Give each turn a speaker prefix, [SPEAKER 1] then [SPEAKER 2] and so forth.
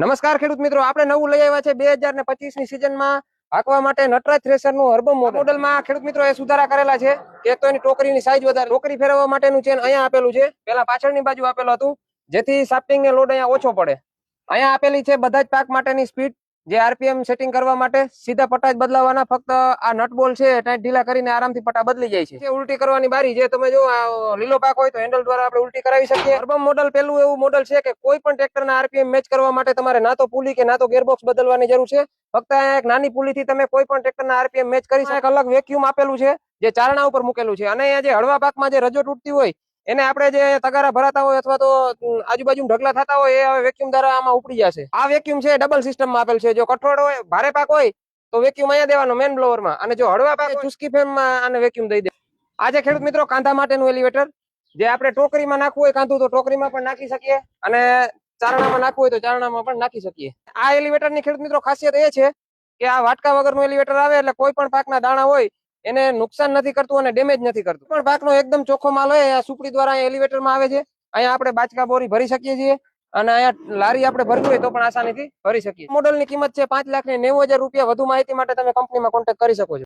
[SPEAKER 1] નમસ્કાર ખેડૂત મિત્રો, આપણે નવું લઈ આવ્યા છે 2025 ની સીઝનમાં હાંકવા માટે નટરાજ થ્રેશરનું હર્બમ મોડેલમાં ખેડૂત મિત્રો એ સુધારા કરેલા છે. એક તો એની ટોકરીની સાઈઝ વધારે, ટોકરી ફેરવવા માટેનું ચેન અહીંયા આપેલું છે, પેલા પાછળની બાજુ આપેલું હતું, જેથી શાફ્ટિંગ ને લોડ અહીંયા ઓછો પડે. અહીંયા આપેલી છે બધા જ પાક માટેની સ્પીડ, જે આરપીએમ સેટિંગ કરવા માટે સીધા પટ્ટા જ બદલાવાના. ફક્ત આ નટ બોલ છે ટાઈટ ઢીલા કરીને આરામથી પટ્ટા બદલી જાય છે. ઉલટી કરવાની બારી, જે તમે જો લીલો પાક હોય તો હેન્ડલ દ્વારા આપણે ઉલટી કરાવી શકીએ. અર્બમ મોડલ પેલું એવું મોડલ છે કે કોઈ પણ ટ્રેક્ટરના આરપીએમ મેચ કરવા માટે તમારે ના તો પુલી કે ના તો ગેરબોક્સ બદલવાની જરૂર છે. ફક્ત એક નાની પુલીથી તમે કોઈ પણ ટ્રેક્ટરના આરપીએમ મેચ કરી શકો. એક અલગ વેક્યુમ આપેલું છે જે ચારણા ઉપર મૂકેલું છે, અને અહીંયા જે હળવા પાકમાં જે રજો તૂટતી હોય એને આપણે જે તગારા ભરાતા હોય અથવા તો આજુબાજુ ઢગલા થતા હોય એ હવે વેક્યુમ દ્વારા આમાં ઉપડી જશે. આ વેક્યુમ છે ડબલ સિસ્ટમમાં આપેલ છે. જો કઠોળ હોય, ભારે પાક હોય તો વેક્યુમ અહીંયા દેવાનો મેન બ્લોવરમાં, અને જો હળવા પાક ચુસ્કી ફેમમાં આને વેક્યુમ દઈ દે. આજે ખેડૂત મિત્રો કાંધા માટેનું એલિવેટર, જે આપણે ટોકરીમાં નાખવું હોય કાંધું તો ટોકરીમાં પણ નાખી શકીએ, અને ચારણામાં નાખવું હોય તો ચારણામાં પણ નાખી શકીએ. આ એલિવેટરની ખેડૂત મિત્રો ખાસિયત એ છે કે આ વાટકા વગરનું એલિવેટર આવે એટલે કોઈ પણ પાકના દાણા હોય એને નુકસાન નથી કરતું અને ડેમેજ નથી કરતું. પણ પાકનો એકદમ ચોખ્ખો માલ હોય આ સુપડી દ્વારા એલિવેટરમાં આવે છે. અહીંયા આપણે બાચકા બોરી ભરી શકીએ છીએ, અને અહીંયા લારી આપણે ભરવી હોય તો પણ આસાનીથી ભરી શકીએ. મોડલની કિંમત છે 5,90,000 રૂપિયા. વધુ માહિતી માટે તમે કંપનીમાં કોન્ટેક્ટ કરી શકો છો.